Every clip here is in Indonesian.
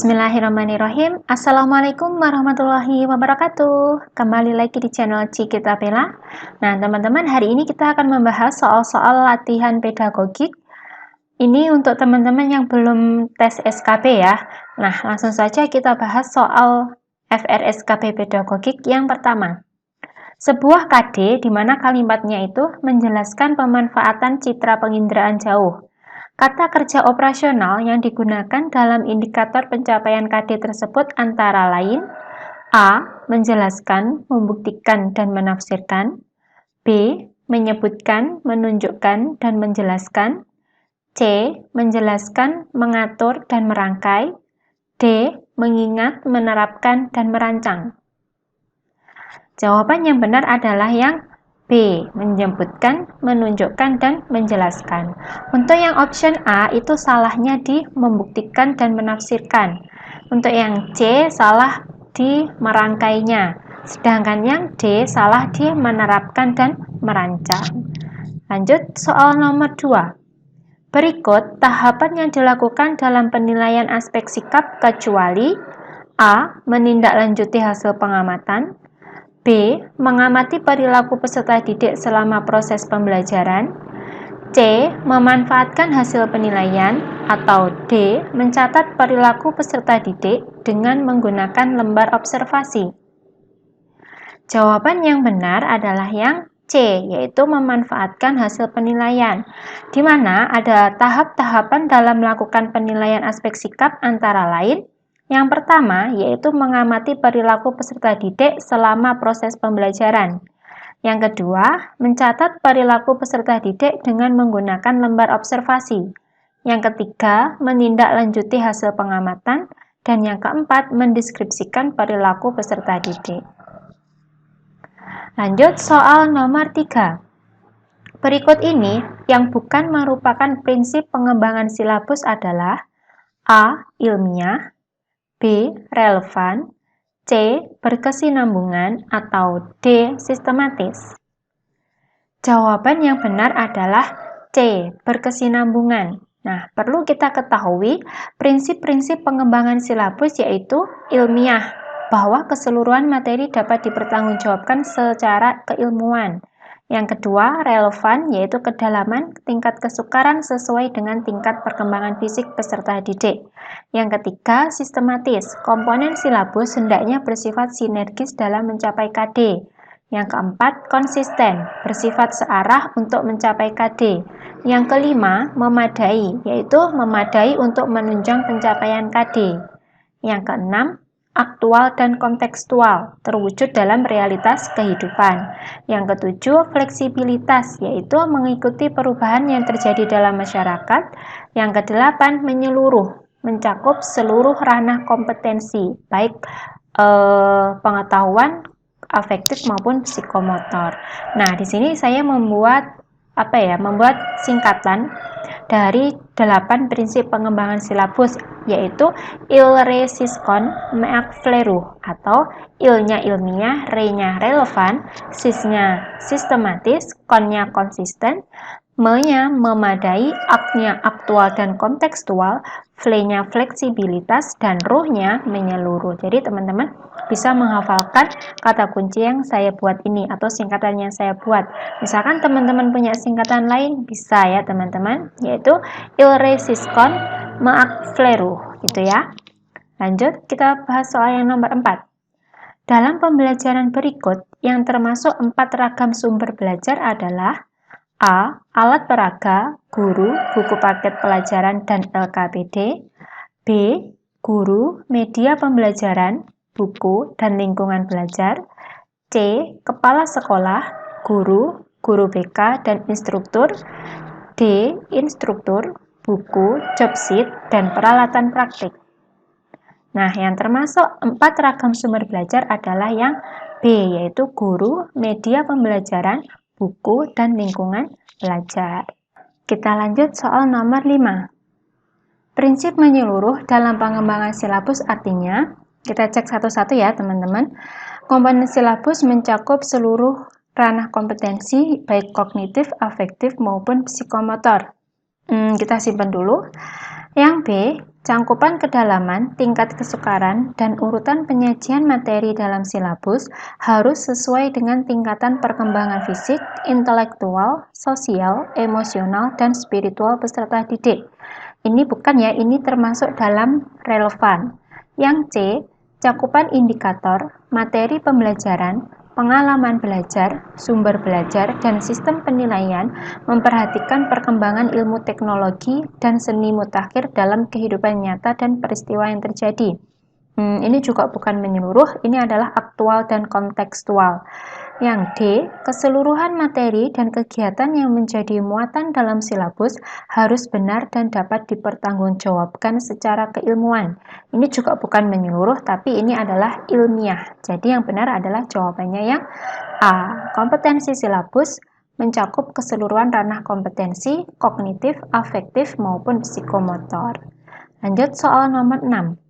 Bismillahirrahmanirrahim. Assalamualaikum warahmatullahi wabarakatuh. Kembali lagi di channel Cikita Bella. Nah, teman-teman, hari ini kita akan membahas soal-soal latihan pedagogik. Ini untuk teman-teman yang belum tes SKP ya. Nah, langsung saja kita bahas soal FRSKP pedagogik yang pertama. Sebuah KD di mana kalimatnya itu menjelaskan pemanfaatan citra penginderaan jauh. Kata kerja operasional yang digunakan dalam indikator pencapaian KD tersebut antara lain A. Menjelaskan, membuktikan, dan menafsirkan. B. Menyebutkan, menunjukkan, dan menjelaskan. C. Menjelaskan, mengatur, dan merangkai. D. Mengingat, menerapkan, dan merancang. Jawaban yang benar adalah yang B. Menyebutkan, menunjukkan, dan menjelaskan. Untuk yang option A itu salahnya di membuktikan dan menafsirkan. Untuk yang C salah di merangkainya. Sedangkan yang D salah di menerapkan dan merancang. Lanjut soal nomor 2. Berikut tahapan yang dilakukan dalam penilaian aspek sikap kecuali A. Menindaklanjuti hasil pengamatan. B. Mengamati perilaku peserta didik selama proses pembelajaran. C. Memanfaatkan hasil penilaian. Atau D. Mencatat perilaku peserta didik dengan menggunakan lembar observasi. Jawaban yang benar adalah yang C, yaitu memanfaatkan hasil penilaian, di mana ada tahap-tahapan dalam melakukan penilaian aspek sikap antara lain. Yang pertama, yaitu mengamati perilaku peserta didik selama proses pembelajaran. Yang kedua, mencatat perilaku peserta didik dengan menggunakan lembar observasi. Yang ketiga, menindaklanjuti hasil pengamatan. Dan yang keempat, mendeskripsikan perilaku peserta didik. Lanjut soal nomor 3. Berikut ini yang bukan merupakan prinsip pengembangan silabus adalah A. Ilmiah, B. Relevan, C. Berkesinambungan, atau D. Sistematis. Jawaban yang benar adalah C. Berkesinambungan. Nah, perlu kita ketahui prinsip-prinsip pengembangan silabus yaitu ilmiah, bahwa keseluruhan materi dapat dipertanggungjawabkan secara keilmuan. Yang kedua, relevan, yaitu kedalaman tingkat kesukaran sesuai dengan tingkat perkembangan fisik peserta didik. Yang ketiga, sistematis, komponen silabus hendaknya bersifat sinergis dalam mencapai KD. Yang keempat, konsisten, bersifat searah untuk mencapai KD. Yang kelima, memadai, yaitu memadai untuk menunjang pencapaian KD. Yang keenam, aktual dan kontekstual, terwujud dalam realitas kehidupan. Yang ketujuh, fleksibilitas, yaitu mengikuti perubahan yang terjadi dalam masyarakat. Yang kedelapan, menyeluruh, mencakup seluruh ranah kompetensi, baik pengetahuan, afektif maupun psikomotor. Nah, di sini saya membuat singkatan dari 8 prinsip pengembangan silabus, yaitu il re siskon meak fleru, atau il-nya ilmiah, re-nya relevan, sis-nya sistematis, kon-nya konsisten, me-nya memadai, ak-nya aktual dan kontekstual, fle-nya fleksibilitas, dan ruh-nya menyeluruh. Jadi teman-teman bisa menghafalkan kata kunci yang saya buat ini atau singkatan yang saya buat. Misalkan teman-teman punya singkatan lain, bisa ya teman-teman, yaitu il re siskon meak fleru, gitu ya. Lanjut, kita bahas soal yang nomor 4. Dalam pembelajaran berikut, yang termasuk 4 ragam sumber belajar adalah A. Alat peraga, guru, buku paket pelajaran, dan LKPD. B. Guru, media pembelajaran, buku, dan lingkungan belajar. C. Kepala sekolah, guru, guru BK, dan instruktur. D. Instruktur, buku, job sheet, dan peralatan praktik. Nah, yang termasuk 4 ragam sumber belajar adalah yang B, yaitu guru, media pembelajaran, buku, dan lingkungan belajar. Kita lanjut soal nomor 5. Prinsip menyeluruh dalam pengembangan silabus artinya, kita cek satu-satu ya teman-teman. Komponen silabus mencakup seluruh ranah kompetensi, baik kognitif, afektif, maupun psikomotor. Kita simpan dulu. Yang B, Cangkupan kedalaman, tingkat kesukaran, dan urutan penyajian materi dalam silabus harus sesuai dengan tingkatan perkembangan fisik, intelektual, sosial, emosional, dan spiritual peserta didik. Ini bukan ya, ini termasuk dalam relevan. Yang C, cakupan indikator, materi pembelajaran, pengalaman belajar, sumber belajar, dan sistem penilaian memperhatikan perkembangan ilmu teknologi dan seni mutakhir dalam kehidupan nyata dan peristiwa yang terjadi. Ini juga bukan menyeluruh, ini adalah aktual dan kontekstual. Yang D, keseluruhan materi dan kegiatan yang menjadi muatan dalam silabus harus benar dan dapat dipertanggungjawabkan secara keilmuan. Ini juga bukan menyeluruh, tapi ini adalah ilmiah. Jadi yang benar adalah jawabannya yang A. Kompetensi silabus mencakup keseluruhan ranah kompetensi, kognitif, afektif, maupun psikomotor. Lanjut soal nomor 6.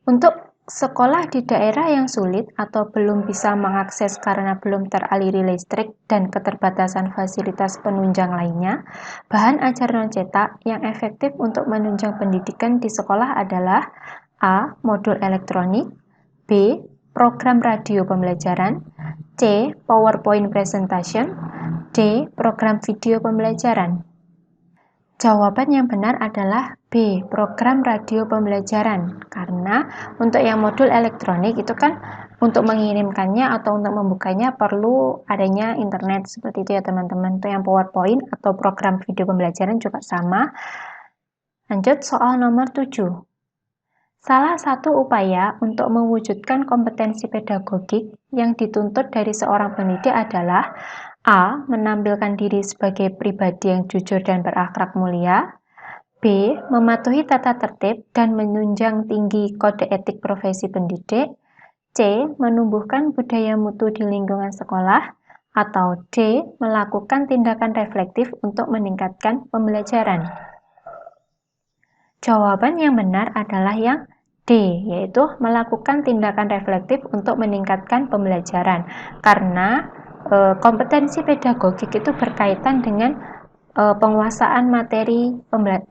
Untuk sekolah di daerah yang sulit atau belum bisa mengakses karena belum teraliri listrik dan keterbatasan fasilitas penunjang lainnya, bahan ajar non-cetak yang efektif untuk menunjang pendidikan di sekolah adalah A. Modul elektronik, B. Program radio pembelajaran, C. PowerPoint presentation, D. Program video pembelajaran. Jawaban yang benar adalah B, program radio pembelajaran. Karena untuk yang modul elektronik itu kan untuk mengirimkannya atau untuk membukanya perlu adanya internet seperti itu ya teman-teman. Untuk yang PowerPoint atau program video pembelajaran juga sama. Lanjut soal nomor 7. Salah satu upaya untuk mewujudkan kompetensi pedagogik yang dituntut dari seorang pendidik adalah A. Menampilkan diri sebagai pribadi yang jujur dan berakhlak mulia, B. Mematuhi tata tertib dan menunjang tinggi kode etik profesi pendidik, C. Menumbuhkan budaya mutu di lingkungan sekolah, atau D. Melakukan tindakan reflektif untuk meningkatkan pembelajaran. Jawaban yang benar adalah yang D, yaitu melakukan tindakan reflektif untuk meningkatkan pembelajaran. Karena kompetensi pedagogik itu berkaitan dengan penguasaan materi,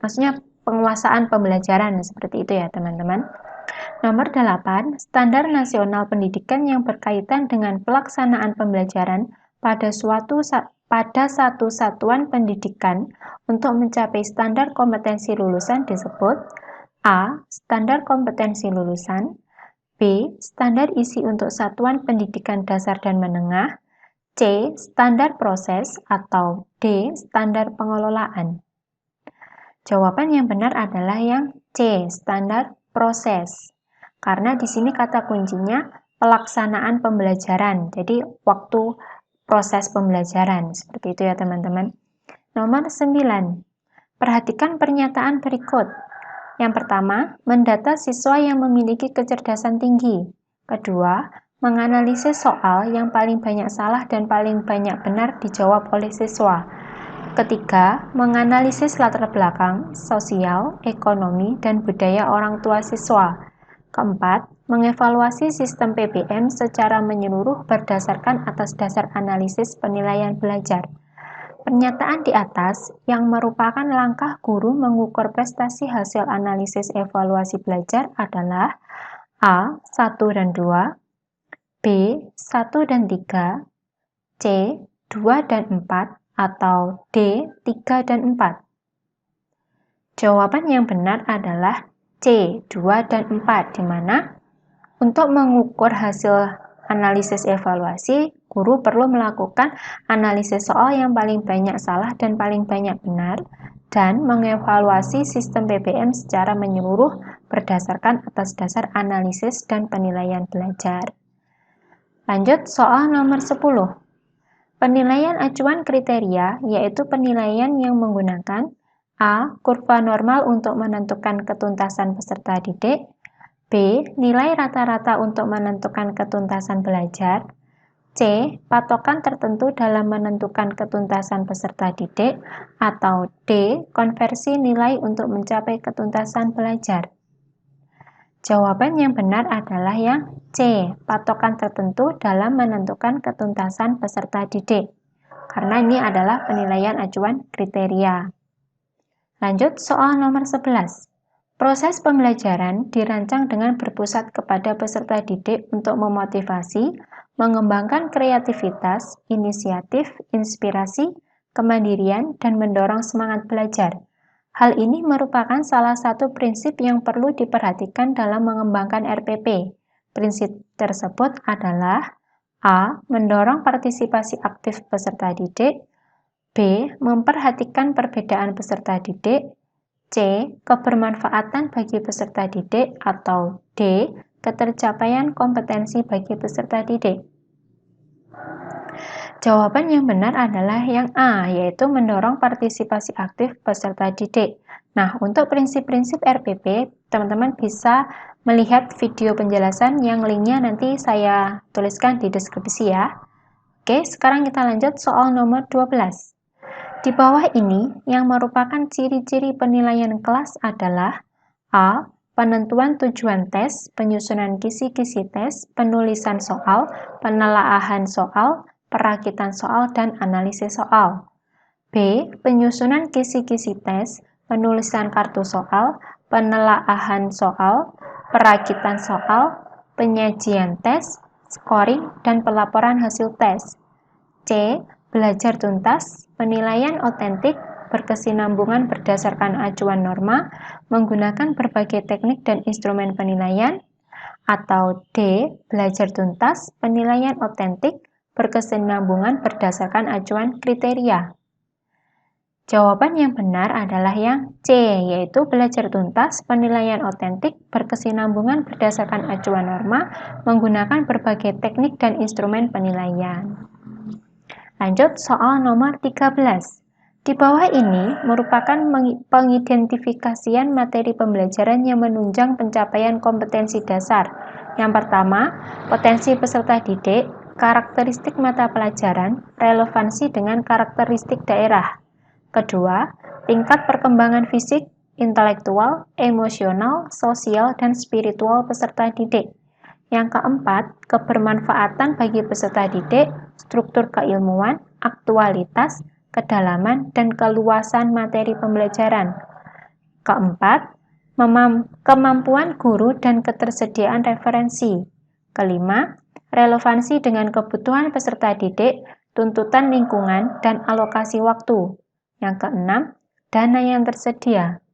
maksudnya penguasaan pembelajaran seperti itu ya teman-teman. Nomor 8, standar nasional pendidikan yang berkaitan dengan pelaksanaan pembelajaran pada satu satuan pendidikan untuk mencapai standar kompetensi lulusan disebut A. Standar kompetensi lulusan, B. Standar isi untuk satuan pendidikan dasar dan menengah, C. Standar proses, atau D. Standar pengelolaan. Jawaban yang benar adalah yang C. Standar proses. Karena di sini kata kuncinya pelaksanaan pembelajaran. Jadi waktu proses pembelajaran. Seperti itu ya teman-teman. Nomor 9. Perhatikan pernyataan berikut. Yang pertama, mendata siswa yang memiliki kecerdasan tinggi. Kedua, menganalisis soal yang paling banyak salah dan paling banyak benar dijawab oleh siswa. Ketiga, menganalisis latar belakang, sosial, ekonomi, dan budaya orang tua siswa. Keempat, mengevaluasi sistem PBM secara menyeluruh berdasarkan atas dasar analisis penilaian belajar. Pernyataan di atas yang merupakan langkah guru mengukur prestasi hasil analisis evaluasi belajar adalah A. 1 dan 2, B. 1 dan 3, C. 2 dan 4, atau D. 3 dan 4. Jawaban yang benar adalah C. 2 dan 4, di mana untuk mengukur hasil analisis evaluasi, guru perlu melakukan analisis soal yang paling banyak salah dan paling banyak benar, dan mengevaluasi sistem PBM secara menyeluruh berdasarkan atas dasar analisis dan penilaian belajar. Lanjut soal nomor 10. Penilaian acuan kriteria yaitu penilaian yang menggunakan A. Kurva normal untuk menentukan ketuntasan peserta didik, B. Nilai rata-rata untuk menentukan ketuntasan belajar, C. Patokan tertentu dalam menentukan ketuntasan peserta didik, atau D. Konversi nilai untuk mencapai ketuntasan belajar. Jawaban yang benar adalah yang C. Patokan tertentu dalam menentukan ketuntasan peserta didik. Karena ini adalah penilaian acuan kriteria. Lanjut soal nomor 11. Proses pembelajaran dirancang dengan berpusat kepada peserta didik untuk memotivasi, mengembangkan kreativitas, inisiatif, inspirasi, kemandirian, dan mendorong semangat belajar. Hal ini merupakan salah satu prinsip yang perlu diperhatikan dalam mengembangkan RPP. Prinsip tersebut adalah A. Mendorong partisipasi aktif peserta didik, B. Memperhatikan perbedaan peserta didik, C. Kebermanfaatan bagi peserta didik, atau D. Ketercapaian kompetensi bagi peserta didik. Jawaban yang benar adalah yang A, yaitu mendorong partisipasi aktif peserta didik. Nah, untuk prinsip-prinsip RPP, teman-teman bisa melihat video penjelasan yang linknya nanti saya tuliskan di deskripsi ya. Oke, sekarang kita lanjut soal nomor 12. Di bawah ini, yang merupakan ciri-ciri penilaian kelas adalah A. Penentuan tujuan tes, penyusunan kisi-kisi tes, penulisan soal, penelaahan soal, perakitan soal, dan analisis soal. B. Penyusunan kisi-kisi tes, penulisan kartu soal, penelaahan soal, perakitan soal, penyajian tes, scoring, dan pelaporan hasil tes. C. Belajar tuntas, penilaian otentik, berkesinambungan berdasarkan acuan norma, menggunakan berbagai teknik dan instrumen penilaian. Atau D. Belajar tuntas, penilaian otentik, berkesinambungan berdasarkan acuan kriteria. Jawaban yang benar adalah yang C, yaitu belajar tuntas, penilaian otentik, berkesinambungan berdasarkan acuan norma, menggunakan berbagai teknik dan instrumen penilaian. Lanjut soal nomor 13. Di bawah ini merupakan pengidentifikasian materi pembelajaran yang menunjang pencapaian kompetensi dasar. Yang pertama, potensi peserta didik, karakteristik mata pelajaran, relevansi dengan karakteristik daerah. Kedua, tingkat perkembangan fisik, intelektual, emosional, sosial, dan spiritual peserta didik. Yang keempat, kebermanfaatan bagi peserta didik, struktur keilmuan, aktualitas, kedalaman, dan keluasan materi pembelajaran. Keempat, kemampuan guru dan ketersediaan referensi. Kelima, relevansi dengan kebutuhan peserta didik, tuntutan lingkungan, dan alokasi waktu. Yang keenam, dana yang tersedia.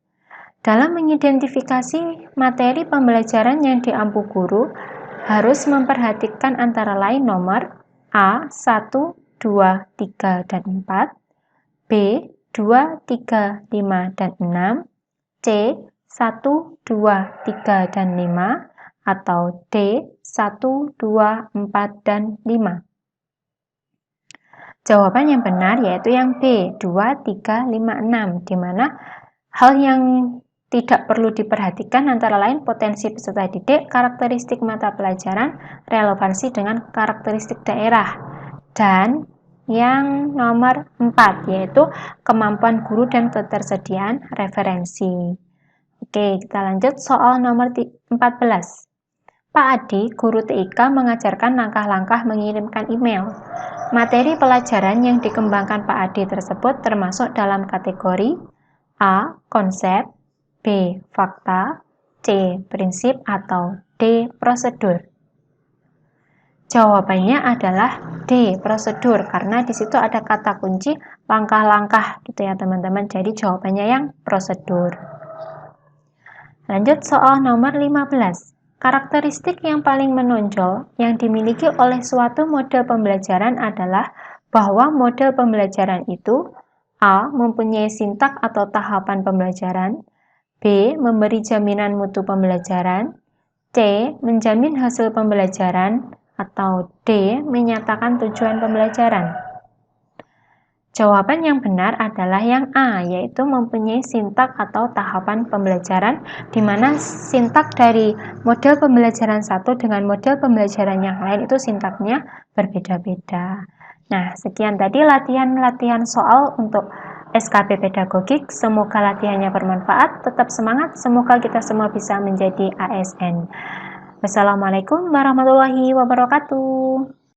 Dalam mengidentifikasi materi pembelajaran yang diampu guru, harus memperhatikan antara lain nomor A. 1, 2, 3, dan 4, B. 2, 3, 5, dan 6, C. 1, 2, 3, dan 5, atau D. 1, 2, 4, dan 5. Jawaban yang benar yaitu yang B. 2, 3, 5, 6, di mana hal yang tidak perlu diperhatikan antara lain potensi peserta didik, karakteristik mata pelajaran, relevansi dengan karakteristik daerah. Dan yang nomor 4 yaitu kemampuan guru dan ketersediaan referensi. Oke, kita lanjut soal nomor 14. Pak Adi, guru TIK, mengajarkan langkah-langkah mengirimkan email. Materi pelajaran yang dikembangkan Pak Adi tersebut termasuk dalam kategori A. Konsep, B. Fakta, C. Prinsip, atau D. Prosedur. Jawabannya adalah D. Prosedur, karena di situ ada kata kunci langkah-langkah gitu ya teman-teman. Jadi jawabannya yang prosedur. Lanjut soal nomor 15. Karakteristik yang paling menonjol yang dimiliki oleh suatu model pembelajaran adalah bahwa model pembelajaran itu A. Mempunyai sintak atau tahapan pembelajaran, B. Memberi jaminan mutu pembelajaran, C. Menjamin hasil pembelajaran, atau D. Menyatakan tujuan pembelajaran. Jawaban yang benar adalah yang A, yaitu mempunyai sintak atau tahapan pembelajaran, di mana sintak dari model pembelajaran satu dengan model pembelajaran yang lain itu sintaknya berbeda-beda. Nah, sekian tadi latihan-latihan soal untuk SKP Pedagogik. Semoga latihannya bermanfaat, tetap semangat, semoga kita semua bisa menjadi ASN. Wassalamualaikum warahmatullahi wabarakatuh.